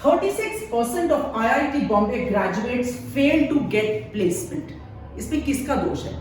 36% of IIT Bombay graduates fail to get placement. इसमें किसका दोष है?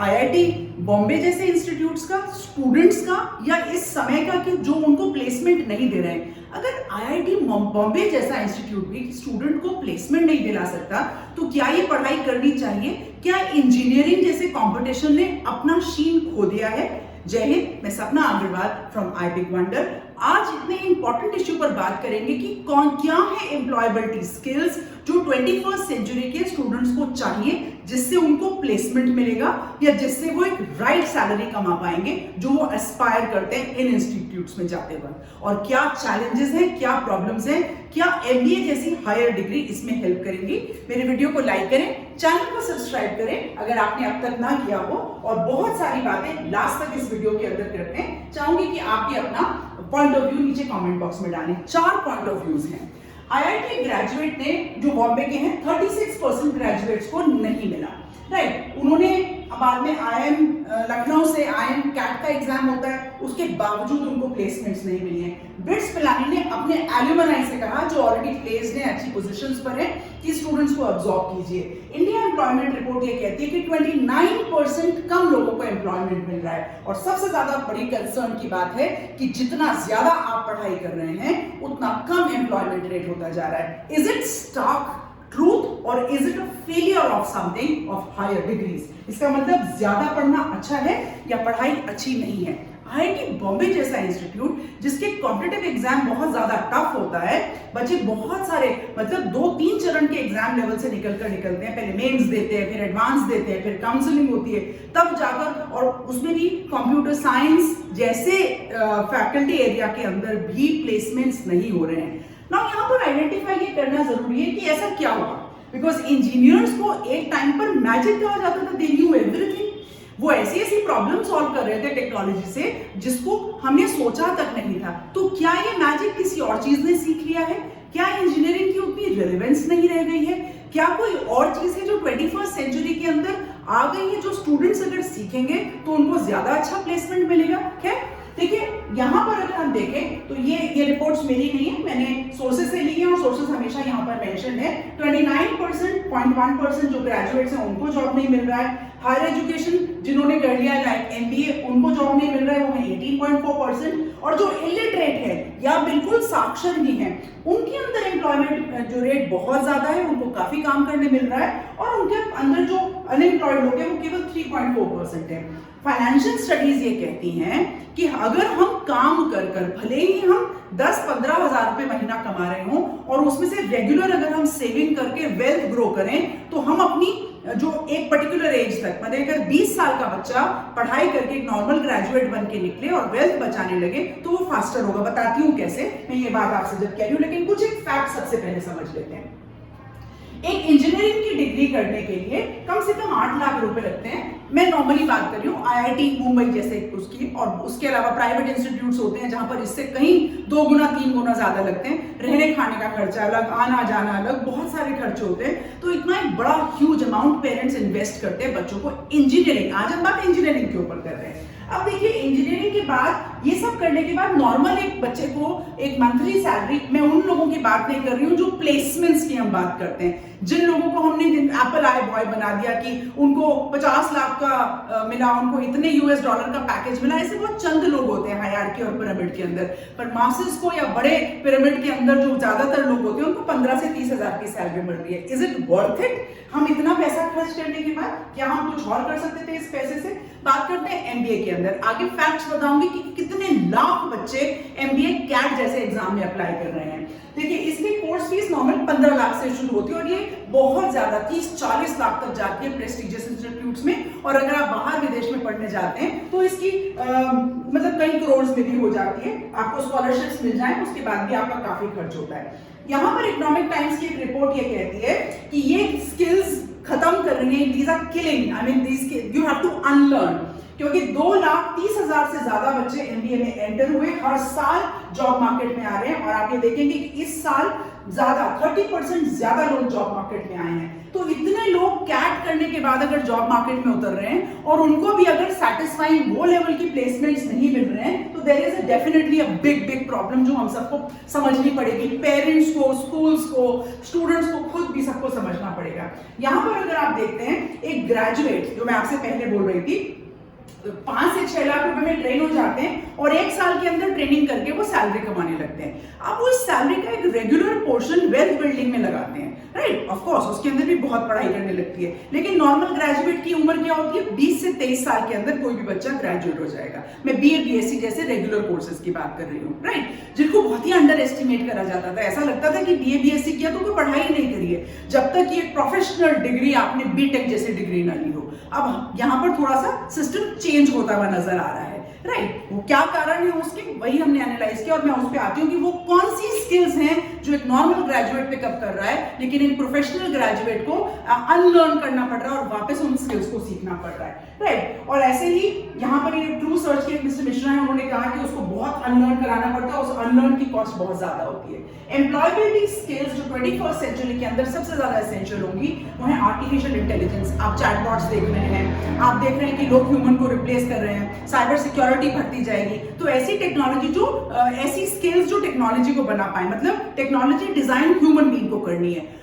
IIT बॉम्बे जैसे इंस्टीट्यूट्स का, स्टूडेंट्स का, या इस समय का कि जो उनको प्लेसमेंट नहीं दे रहे हैं? अगर IIT बॉम्बे जैसा इंस्टीट्यूट भी स्टूडेंट को प्लेसमेंट नहीं दिला सकता तो क्या ये पढ़ाई करनी चाहिए? क्या इंजीनियरिंग जैसे कंपटीशन ने अपना शीन खो दिया है? जय हिंद, मैं सपना अग्रवाल फ्रॉम आईपिक वंडर। आज इतने इंपॉर्टेंट इश्यू पर बात करेंगे कि क्या है एम्प्लॉयबिलिटी स्किल्स जो 21st सेंचुरी के स्टूडेंट्स को चाहिए, जिससे उनको प्लेसमेंट मिलेगा या जिससे वो एक राइट सैलरी कमा पाएंगे जो वो एस्पायर करते हैं इन इंस्टीट्यूट्स में जाते वक्त। और क्या चैलेंजेस हैं, क्या प्रॉब्लम्स हैं, क्या एमबीए जैसी हायर डिग्री इसमें हेल्प करेंगी? मेरे वीडियो को लाइक करें, चैनल को सब्सक्राइब करें अगर आपने अब तक ना किया हो, और बहुत सारी बातें लास्ट तक इस वीडियो के अंदर करते हैं। चाहूंगी कि आप भी अपना पॉइंट ऑफ व्यू नीचे कमेंट बॉक्स में डालें। 4 पॉइंट ऑफ व्यूज हैं। आईआईटी ग्रेजुएट ने जो बॉम्बे के हैं 36% ग्रेजुएट्स को नहीं मिला, राइट। उन्होंने बाद में आईएम लखनऊ से आईएम कैट का एग्जाम होता है, उसके बावजूद उनको प्लेसमेंट्स नहीं मिली हैं। बिट्स पिलानी ने अपने एल्यूमनाई से कहा जो ऑलरेडी प्लेस्ड हैं, अच्छी पोजीशंस पर हैं, कि स्टूडेंट्स को अब्सॉर्ब कीजिए। इंडिया एम्प्लॉयमेंट रिपोर्ट ये कहती है कि 29% कम लोगों को एम्प्लॉयमेंट मिल रहा है। और सबसे ज्यादा बड़ी कंसर्न की बात है कि जितना ज्यादा आप पढ़ाई कर रहे हैं उतना कम एम्प्लॉयमेंट रेट होता जा रहा है। इज इट स्टॉक ट्रूथ और is it a failure of something of higher degrees? इसका मतलब ज्यादा पढ़ना अच्छा है या पढ़ाई अच्छी नहीं है? आईआईटी बॉम्बे जैसा इंस्टीट्यूट जिसके कॉम्पिटिटिव एग्जाम बहुत ज्यादा टफ होता है, बच्चे बहुत सारे मतलब 2-3 चरण के एग्जाम लेवल से निकलते हैं, पहले मेंस देते हैं, फिर एडवांस देते हैं, फिर काउंसलिंग होती है, तब जाकर, और उसमें भी कंप्यूटर साइंस जैसे फैकल्टी एरिया के अंदर भी प्लेसमेंट्स नहीं हो रहे हैं। ना यहाँ पर आइडेंटिफाई ये करना जरूरी है कि ऐसा क्या हुआ, बिकॉज इंजीनियर्स को एक टाइम पर मैजिक कहा जाता था, दे न्यू एवरीथिंग। वो ऐसी ऐसी प्रॉब्लम सॉल्व कर रहे थे टेक्नोलॉजी से जिसको हमने सोचा तक नहीं था। तो क्या ये मैजिक किसी और चीज ने सीख लिया है? क्या इंजीनियरिंग की उतनी रिलेवेंस नहीं रह गई है? क्या कोई और चीज है जो 21st सेंचुरी के अंदर आ गई है, जो स्टूडेंट्स अगर सीखेंगे तो उनको ज्यादा अच्छा प्लेसमेंट मिलेगा? क्या देखिए, यहाँ पर अगर हम देखें तो ये रिपोर्ट्स मेरी नहीं है, मैंने सोर्सेज से ली है और सोर्सेज हमेशा यहाँ पर मेंशन है। 29.1% जो ग्रेजुएट्स हैं उनको जॉब नहीं मिल रहा है। हायर एजुकेशन जिन्होंने कर लिया लाइक एमबीए, उनको जॉब नहीं मिल रहा है, वो है 18.4%। और जो इलिटरेट है या बिल्कुल साक्षर नहीं है, उनके अंदर एम्प्लॉयमेंट जो रेट बहुत ज्यादा है, उनको काफी काम करने मिल रहा है, और उनके अंदर जो अनएम्प्लॉयड लोग हैं वो केवल 3.4% है। फाइनेंशियल स्टडीज ये कहती हैं कि अगर हम काम कर कर भले ही हम 10-15 हजार रुपए महीना कमा रहे हो और उसमें से रेगुलर अगर हम सेविंग करके वेल्थ ग्रो करें, तो हम अपनी जो एक पर्टिकुलर एज तक, मतलब अगर 20 साल का बच्चा पढ़ाई करके एक नॉर्मल ग्रेजुएट बन के निकले और वेल्थ बचाने लगे तो वो फास्टर होगा। बताती हूँ कैसे, मैं ये बात आपसे जब कह रही हूँ, लेकिन कुछ एक फैक्ट सबसे पहले समझ लेते हैं। एक इंजीनियरिंग की डिग्री करने के लिए कम से कम 8 लाख रुपए लगते हैं। मैं नॉर्मली बात कर रही हूँ आईआईटी मुंबई जैसे उसकी, और उसके अलावा प्राइवेट इंस्टीट्यूट्स होते हैं जहां पर इससे कहीं 2 गुना 3 गुना ज्यादा लगते हैं। रहने खाने का खर्चा अलग, आना जाना अलग, बहुत सारे खर्चे होते हैं। तो इतना एक बड़ा ह्यूज अमाउंट पेरेंट्स इन्वेस्ट करते हैं बच्चों को इंजीनियरिंग। आज हम बात इंजीनियरिंग के ऊपर कर रहे हैं। अब देखिए, इंजीनियरिंग के बाद ये सब करने के बाद नॉर्मल एक बच्चे को एक मंथली सैलरी, मैं उन लोगों की बात नहीं कर रही हूँ जो प्लेसमेंट्स की हम बात करते हैं, जिन लोगों को हमने एप्पल आई बॉय बना दिया कि उनको 50 लाख का मिला, उनको इतने US डॉलर का पैकेज मिला। ऐसे बहुत चंद लोग होते हैं हायरार्की और पिरामिड के अंदर, पर मासेस को या बड़े पिरामिड के अंदर जो ज्यादातर लोग होते हैं उनको 15 से 30 हजार की सैलरी मिल रही है। Is it worth it? हम इतना पैसा खर्च करने के बाद क्या हम कुछ और कर सकते थे इस पैसे से? बात करते हैं एमबीए के अंदर। आगे फैक्ट्स बताऊंगी कि कितने लाख बच्चे एमबीए कैट जैसे एग्जाम में अप्लाई कर रहे हैं। देखिए, इसकी कोर्स फीस नॉर्मल 15 लाख से शुरू होती है और ये बहुत ज्यादा 30-40 लाख तक जाती है प्रेस्टिजियस इंस्टीट्यूट्स में। और अगर आप बाहर विदेश में पढ़ने जाते हैं तो इसकी मतलब कई करोड़ में भी हो जाती है। आपको स्कॉलरशिप्स मिल जाए उसके बाद भी आपका काफी खर्च होता है। यहाँ पर इकोनॉमिक टाइम्स की एक रिपोर्ट ये कहती है कि ये स्किल्स खत्म कर रही है, these are killing, I mean these you have to unlearn। क्योंकि 2,30,000 से ज्यादा बच्चे एमबीए में एंटर हुए, हर साल जॉब मार्केट में आ रहे हैं। और आप ये देखेंगे कि इस साल ज्यादा 30% ज्यादा लोग जॉब मार्केट में आए हैं। तो इतने लोग कैट करने के बाद अगर जॉब मार्केट में उतर रहे हैं और उनको भी अगर सैटिस्फाइंग वो लेवल की प्लेसमेंट्स नहीं मिल रहे हैं, तो there is definitely a big problem जो हम सबको समझनी पड़ेगी। पेरेंट्स को, स्कूल्स को, स्टूडेंट्स को, खुद भी सबको समझना पड़ेगा। यहां पर अगर आप देखते हैं, एक ग्रेजुएट जो मैं आपसे पहले बोल रही थी, 5 से 6 लाख रुपए में ट्रेन हो जाते हैं और 1 साल के अंदर ट्रेनिंग करके वो सैलरी कमाने लगते हैं। अब वो सैलरी का एक रेगुलर पोर्शन वेल्थ बिल्डिंग में लगाते हैं, राइट। ऑफ कोर्स उसके अंदर भी बहुत पढ़ाई करने लगती है, लेकिन नॉर्मल ग्रेजुएट की उम्र क्या होती है? 20 से 23 साल के अंदर कोई भी बच्चा ग्रेजुएट हो जाएगा। मैं बीए बीएससी जैसे रेगुलर कोर्सेज की बात कर रही हूँ, राइट, जिनको बहुत ही अंडर एस्टिमेट करा जाता था। ऐसा लगता था कि बीए बीएससी किया तो कोई पढ़ाई नहीं करी है, जब तक कि एक प्रोफेशनल डिग्री आपने बीटेक जैसी डिग्री ना ली हो। अब यहाँ पर थोड़ा सा सिस्टम चेंज होता हुआ नजर आ रहा है, राइट। वो क्या कारण है उसके, वही हमने एनालाइज किया और मैं उस पर आती हूँ कि वो कौन सी स्किल्स हैं जो एक नॉर्मल ग्रेजुएट पिकअप कर रहा है, लेकिन एक प्रोफेशनल ग्रेजुएट को अनलर्न करना पड़ रहा है और वापस उन स्किल्स को सीखना पड़ रहा है, राइट। और ऐसे ही यहाँ पर ये ट्रू सर्च के मिस्टर मिश्रा है, उन्होंने कहा कि उसको बहुत अनलर्न कराना पड़ता है, उस अनलर्न की कॉस्ट बहुत ज्यादा होती है। एम्प्लॉयबिलिटी स्किल्स जो 21st सेंचुरी के अंदर सबसे ज्यादा एसेंशियल होंगी वो है आर्टिफिशियल इंटेलिजेंस। आप चैटबॉट्स देख रहे हैं, आप देख रहे हैं कि लोग ह्यूमन को रिप्लेस कर रहे हैं, साइबर सिक्योरिटी बढ़ती जाएगी। तो ऐसी टेक्नोलॉजी जो ऐसी स्किल्स जो टेक्नोलॉजी को बना पाए, मतलब टेक्नोलॉजी डिजाइन ह्यूमन बीइंग को करनी है।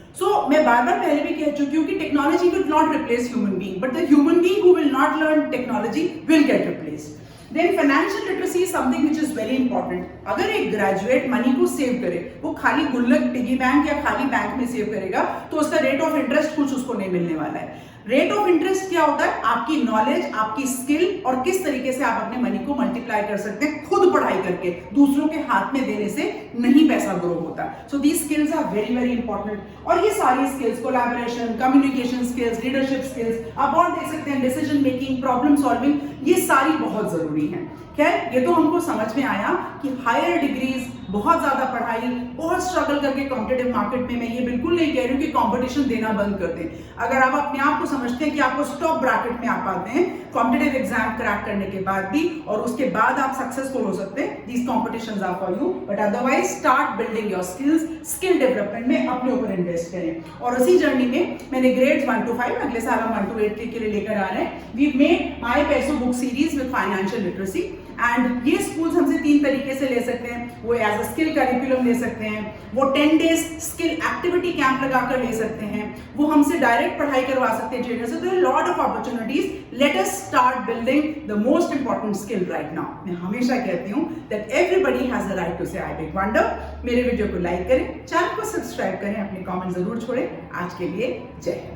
मैं बार बार पहले भी कह चुकी हूँ कि technology will not replace human being, but the human being who will not learn technology will get replaced. Then financial literacy is something which is very important. अगर एक ग्रेजुएट मनी को सेव करे, वो खाली गुल्लक पिगी बैंक या खाली bank में सेव करेगा, तो उसका रेट ऑफ इंटरेस्ट कुछ उसको नहीं मिलने वाला है। रेट ऑफ इंटरेस्ट क्या होता है? आपकी नॉलेज, आपकी स्किल और किस तरीके से आप अपने मनी को मल्टीप्लाई कर सकते हैं खुद पढ़ाई करके, दूसरों के हाथ में देने से नहीं पैसा ग्रो होता। So these skills are very very important. और ये सारी skills, collaboration, communication skills, leadership skills, आप और देख सकते हैं डिसीजन मेकिंग, प्रॉब्लम सॉल्विंग, ये सारी बहुत जरूरी है। खैर, ये तो हमको समझ में आया कि हायर डिग्रीज, बहुत ज्यादा पढ़ाई, बहुत स्ट्रगल करके कॉम्पिटिटिव मार्केट में, मैं ये बिल्कुल नहीं कह रही हूँ कि कंपटीशन देना बंद कर दें। अगर आप अपने आप को समझते हैं कि आपको स्टॉप ब्रैकेट में आ पाते हैं कॉम्पिटिटिव एग्जाम क्रैक करने के बाद भी, और उसके बाद आप सक्सेसफुल हो सकते हैं, these competitions are for you. But otherwise start building your skills, skill development में अपने ऊपर इन्वेस्ट करें। और उसी जर्नी में मैंने ग्रेड्स 1 to 5, अगले साल हम 1 to 8 के लिए लेकर आ रहे हैं। वी मेड माई पैसो book series with financial literacy, and ये स्कूल्स हमसे 3 तरीके से ले सकते हैं। वो एज अ स्किल करिकुलम ले सकते हैं, वो 10 डेज स्किल एक्टिविटी कैंप लगाकर ले सकते हैं, वो हमसे डायरेक्ट पढ़ाई करवा सकते हैं ट्रेनर से। तो lot of opportunities. Let us start building the most important skill right now. मैं हमेशा कहती हूँ that everybody has a right to say I big wonder. मेरे वीडियो को लाइक करें, चैनल को सब्सक्राइब करें, अपने कमेंट जरूर छोड़ें। आज के लिए जय हिंद।